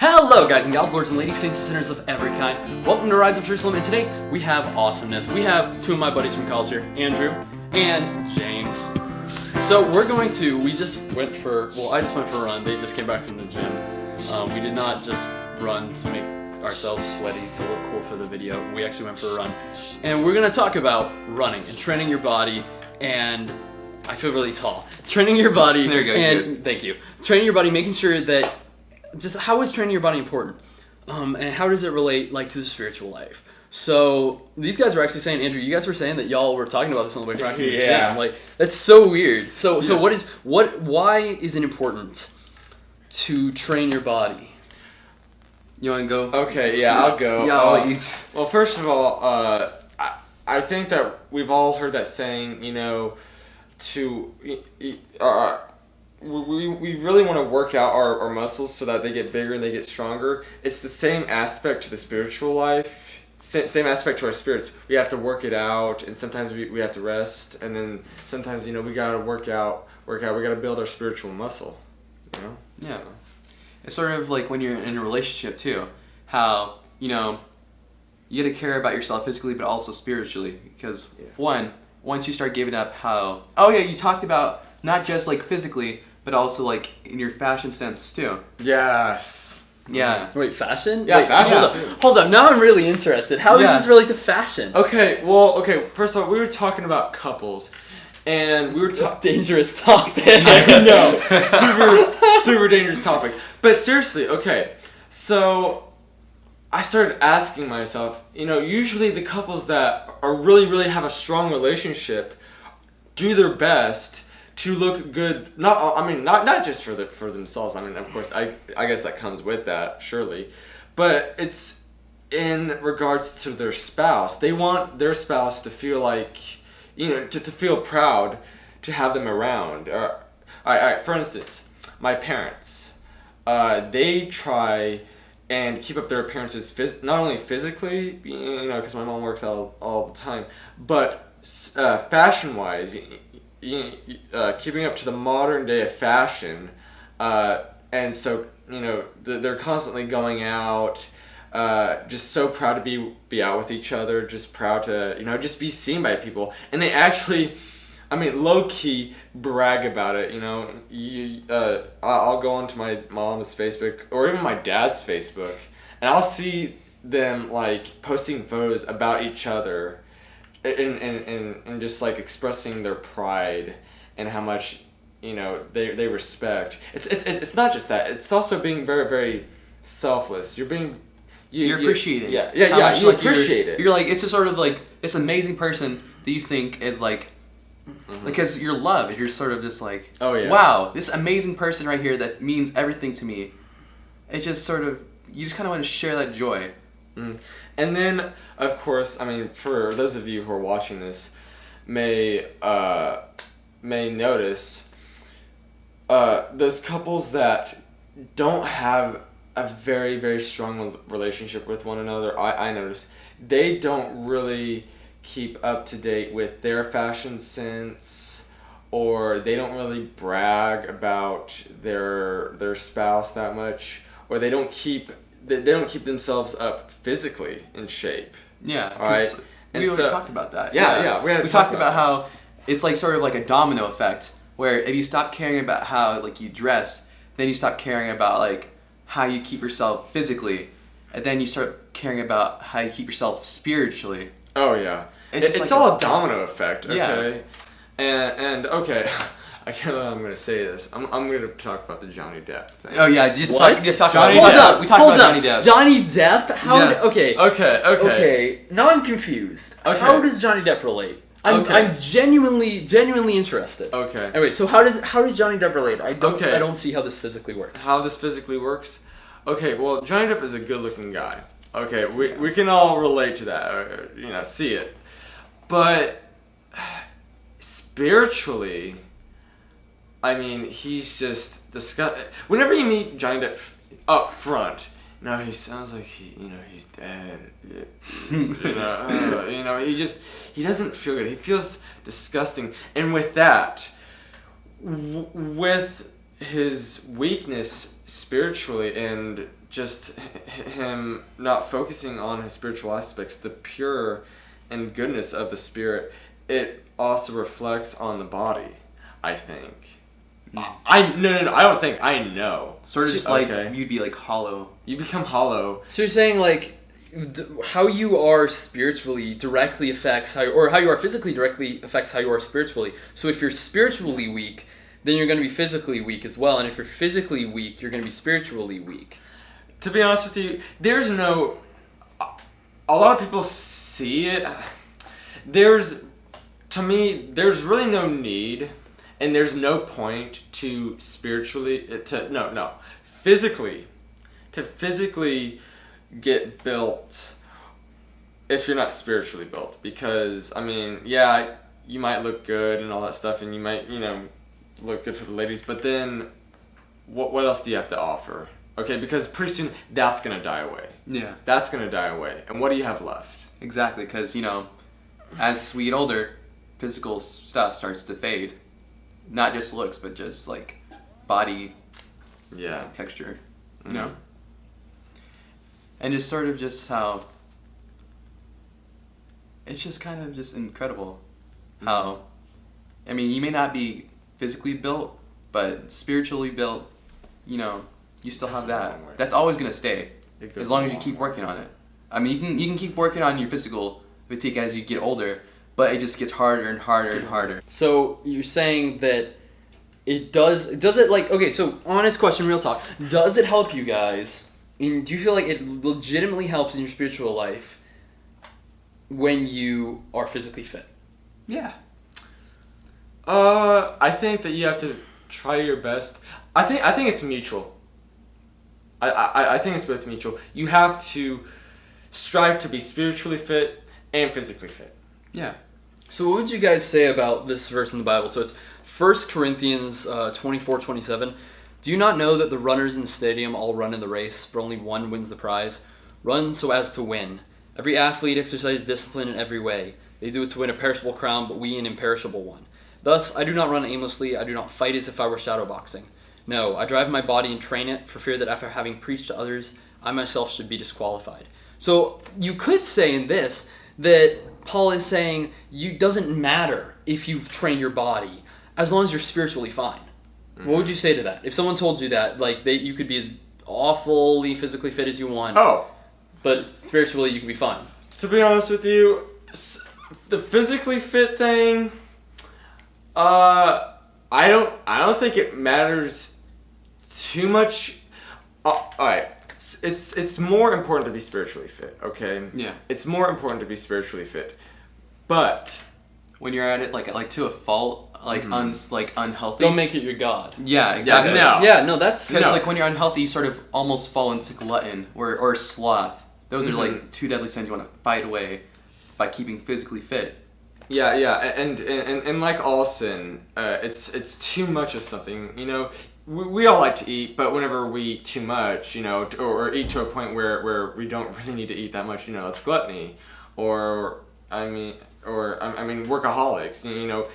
Hello guys and gals, lords and ladies, saints and sinners of every kind. Welcome to Rise of Jerusalem, and today we have awesomeness. We have two of my buddies from college here, Andrew and James. So we just went for, I just went for a run. They just came back from the gym. We did not just run to make ourselves sweaty to look cool for the video. We actually went for a run. And we're going to talk about running and training your body, and I feel really tall. Training your body. There you go. And good. Thank you. Training your body, making sure that just how is training your body important, and how does it relate to the spiritual life? So these guys were actually saying, Andrew, you guys were saying that y'all were talking about this on the way back to the gym. That's so weird. So why is it important to train your body? You want to go? Okay, yeah, I'll go. Yeah, I'll let you. Well, first of all, I think that we've all heard that saying, we really want to work out our muscles so that they get bigger and they get stronger. It's the same aspect to the spiritual life, same aspect to our spirits. We have to work it out, and sometimes we have to rest, and then sometimes, we got to work out. We got to build our spiritual muscle, Yeah. So. It's sort of like when you're in a relationship too, how, you got to care about yourself physically but also spiritually, because once you start giving up you talked about not just physically, but also in your fashion sense too. Yes. Yeah. Wait, fashion? Yeah, Wait, fashion. Hold up. Now I'm really interested. How does this relate to fashion? Okay, first of all, we were talking about couples, and we were talking... Dangerous topic. I know. Super dangerous topic. But seriously, okay, so I started asking myself, usually the couples that are really have a strong relationship do their best to look good. Not just for themselves. Of course, I guess that comes with that, surely, but it's in regards to their spouse. They want their spouse to feel to feel proud to have them around. All right. For instance, my parents, they try and keep up their appearances not only physically, because my mom works out all the time, but fashion-wise, keeping up to the modern day of fashion, and so they're constantly going out, just so proud to be out with each other, just proud to just be seen by people, and they actually, low-key brag about it. I'll go onto my mom's Facebook or even my dad's Facebook, and I'll see them posting photos about each other, and just expressing their pride and how much they respect. It's not just that. It's also being very, very selfless. You're appreciating. Yeah. You appreciate it. You're it's a sort of this amazing person that you think is because you're loved. You're sort of just wow, this amazing person right here that means everything to me. It's just sort of, you just kind of want to share that joy. And then, of course, for those of you who are watching this, may notice those couples that don't have a very, very strong relationship with one another. I notice they don't really keep up to date with their fashion sense, or they don't really brag about their spouse that much, or they don't keep themselves up physically in shape. Yeah, all right. We already talked about that. Yeah. We talked about how it's sort of a domino effect, where if you stop caring about how you dress, then you stop caring about how you keep yourself physically, and then you start caring about how you keep yourself spiritually. Oh yeah, it's all a domino effect. Okay, yeah. and okay. I can't know how I'm going to say this. I'm going to talk about the Johnny Depp thing. Oh yeah, just talk Johnny about Depp. We talked about Johnny Depp. Johnny Depp? Okay. Okay. Now I'm confused. Okay. How does Johnny Depp relate? I'm genuinely interested. Okay. Anyway, so how does Johnny Depp relate? I don't see how this physically works. How this physically works? Okay, well, Johnny Depp is a good-looking guy. Okay, we can all relate to that, or, see it. But spiritually, he's just disgusting. Whenever you meet Johnny Depp up front, he sounds like he's dead. He doesn't feel good. He feels disgusting. And with that, with his weakness spiritually and just him not focusing on his spiritual aspects, the pure and goodness of the spirit, it also reflects on the body, I think. No, I don't think, I know. Sort of just you'd be like hollow. You become hollow. So you're saying like how you are spiritually directly affects how, or how you are physically directly affects how you are spiritually. So if you're spiritually weak, then you're going to be physically weak as well. And if you're physically weak, you're going to be spiritually weak. To be honest with you, there's no... A lot of people see it. To me, there's really no need, and there's no point to physically get built if you're not spiritually built. Because, I mean, yeah, you might look good and all that stuff, and you might, look good for the ladies, but then what else do you have to offer? Okay, because pretty soon that's going to die away. Yeah. That's going to die away. And what do you have left? Exactly, because, as we get older, physical stuff starts to fade. Not just looks, but just, like, body texture, you know? And just sort of just how... It's just kind of just incredible how... I mean, you may not be physically built, but spiritually built, you still have that. That's always going to stay, as long as you keep working on it. I mean, you can keep working on your physical physique as you get older, but it just gets harder and harder and harder. So you're saying that does it like, okay, so honest question, real talk, does it help you guys, do you feel like it legitimately helps in your spiritual life when you are physically fit? Yeah. I think that you have to try your best. I think it's mutual. I think it's both mutual. You have to strive to be spiritually fit and physically fit. Yeah. So what would you guys say about this verse in the Bible? So it's 1 Corinthians 24:27. Do you not know that the runners in the stadium all run in the race, but only one wins the prize? Run so as to win. Every athlete exercises discipline in every way. They do it to win a perishable crown, but we an imperishable one. Thus, I do not run aimlessly. I do not fight as if I were shadowboxing. No, I drive my body and train it for fear that after having preached to others, I myself should be disqualified. So you could say in this that Paul is saying it doesn't matter if you've trained your body as long as you're spiritually fine. Mm-hmm. What would you say to that? If someone told you that, like you could be as awfully physically fit as you want, but spiritually you could be fine. To be honest with you, the physically fit thing, I don't think it matters too much. All right, it's more important to be spiritually fit. Okay. Yeah. It's more important to be spiritually fit, but when you're at it like to a fault, unhealthy. Don't make it your god. Yeah, exactly. That's because like when you're unhealthy, you sort of almost fall into glutton or sloth. Those are like two deadly sins you want to fight away by keeping physically fit. Yeah, and like all sin, it's too much of something. We all like to eat, but whenever we eat too much, or eat to a point where we don't really need to eat that much, that's gluttony, or workaholics.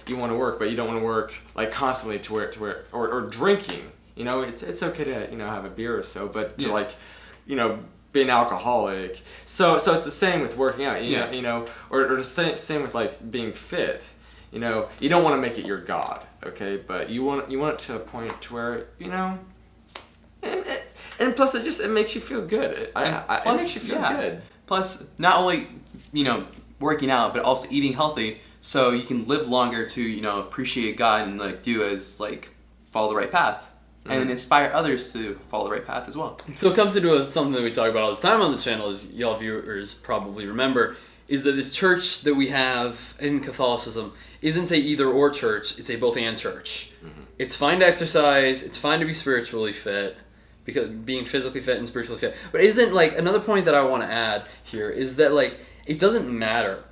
You want to work, but you don't want to work like constantly to where or drinking. It's okay to have a beer or so, but to be an alcoholic. So it's the same with working out. Or the same with like being fit. You don't want to make it your god, okay? But you want it to a point to where and plus it makes you feel good. It makes you feel good. Plus, not only working out, but also eating healthy, so you can live longer to appreciate God and follow the right path. And inspire others to follow the right path as well. So it comes to do with something that we talk about all this time on the channel, as y'all viewers probably remember, is that this church that we have in Catholicism isn't a either or church, it's a both and church. Mm-hmm. It's fine to exercise, it's fine to be spiritually fit, because being physically fit and spiritually fit. But isn't another point that I want to add here is that it doesn't matter.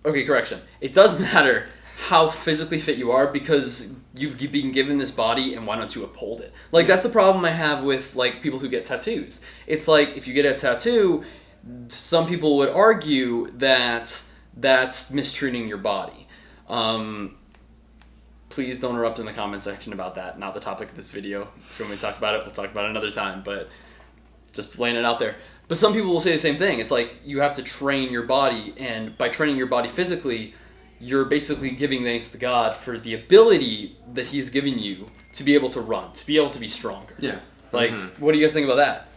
Okay, correction. It does matter how physically fit you are because you've been given this body, and why don't you uphold it? That's the problem I have with people who get tattoos. It's if you get a tattoo, some people would argue that that's mistreating your body. please don't erupt in the comment section about that. Not the topic of this video. If you want me to talk about it, we'll talk about it another time, but just laying it out there. But some people will say the same thing. It's like you have to train your body, and by training your body physically, you're basically giving thanks to God for the ability that He's given you to be able to run, to be able to be stronger. Yeah. Like, what do you guys think about that?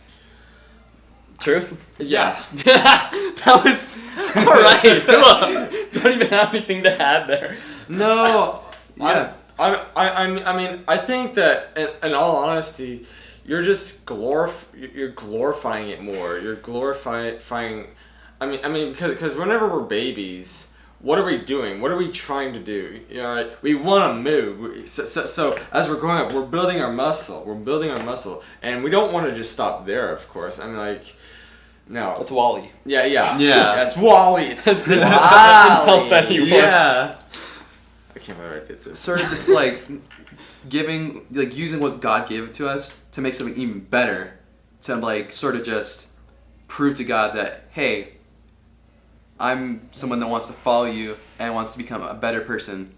Truth? Yeah. That was all right. Come on. Don't even have anything to add there. No. Yeah. I mean, I think that in all honesty, you're just you're glorifying it more. You're glorifying. I mean, because whenever we're babies, what are we doing? What are we trying to do? You know, like, we want to move. So as we're growing up, we're building our muscle. And we don't want to just stop there. Of course, I mean, like, no. That's Wally. Yeah. Yeah. That's Wally. That didn't help anyone. Yeah. I can't believe I did this. Sort of just like using what God gave to us to make something even better, to like sort of just prove to God that, hey, I'm someone that wants to follow you and wants to become a better person,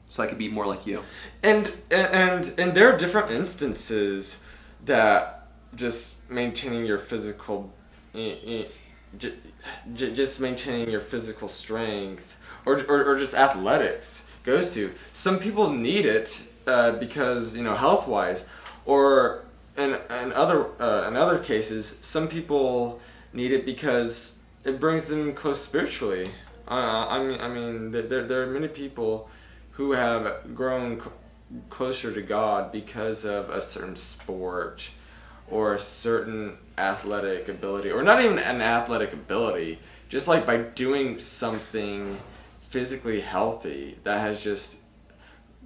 so I can be more like you. And there are different instances that just maintaining your physical, just maintaining your physical strength, or just athletics goes to. Some people need it because, you know, health wise, or in other cases, some people need it because it brings them close spiritually. I mean, there are many people who have grown closer to God because of a certain sport or a certain athletic ability, or not even an athletic ability, just like by doing something physically healthy that has just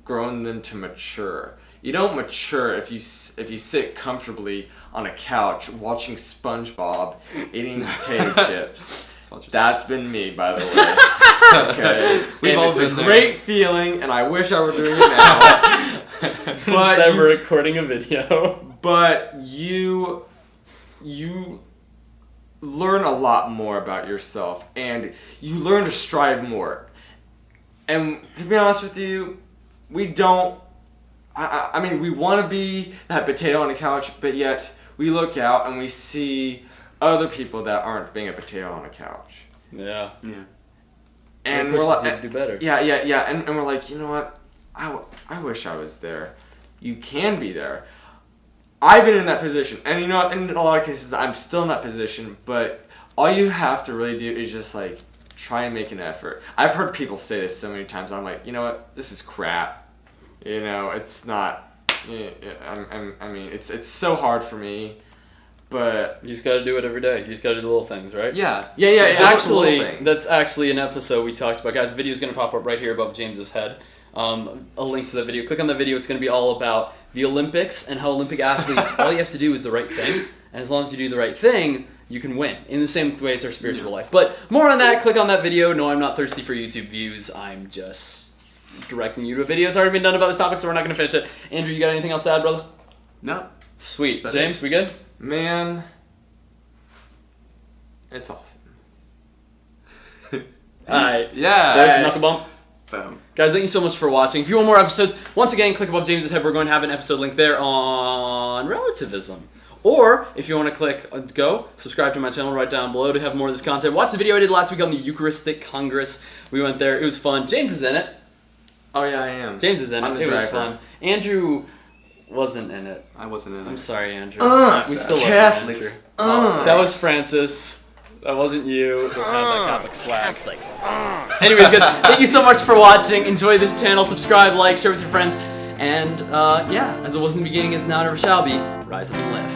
grown them to mature. You don't mature if you sit comfortably on a couch watching SpongeBob eating potato chips. That's been me, by the way. Okay, We've all been a there. great feeling, and I wish I were doing it now. Instead of recording a video. But you learn a lot more about yourself, and you learn to strive more. And to be honest with you, we don't. I mean, we want to be that potato on the couch, but yet we look out and we see other people that aren't being a potato on a couch. Yeah. And It we're pushes like, you to do better. Yeah. And we're like, you know what? I wish I was there. You can be there. I've been in that position, and you know what? In a lot of cases, I'm still in that position. But all you have to really do is just like try and make an effort. I've heard people say this so many times. I'm like, you know what? This is crap. You know, it's not. I mean, it's so hard for me, but You just got to do it every day. You just got to do the little things, right? Yeah. Actually, that's actually an episode we talked about. Guys, the video is going to pop up right here above James's head. A link to the video. Click on the video. It's going to be all about the Olympics and how Olympic athletes, all you have to do is the right thing. And as long as you do the right thing, you can win. In the same way it's our spiritual life. But more on that, click on that video. No, I'm not thirsty for YouTube views. I'm just directing you to a video that's already been done about this topic, so we're not going to finish it. Andrew, you got anything else to add, brother? No. Sweet. better. James, we good? man, it's awesome. Alright. Yeah. There's Alright. Knuckle Bump. Boom. Guys, thank you so much for watching. If you want more episodes, once again, click above James's head. We're going to have an episode link there on relativism. Or, if you want to click go, subscribe to my channel right down below to have more of this content. Watch the video I did last week on the Eucharistic Congress. We went there. It was fun. James is in it. Oh yeah, I am. James is in I'm it. the It was driver. fun. Andrew wasn't in it. I wasn't in I'm it. sorry, Andrew. We still love you, Catholics. Andrew. That was Francis. That wasn't you. Who had that Catholic swag. Anyways, guys, thank you so much for watching. Enjoy this channel. Subscribe, like, share with your friends. And, yeah, as it was in the beginning, as now, never shall be, rise up and live.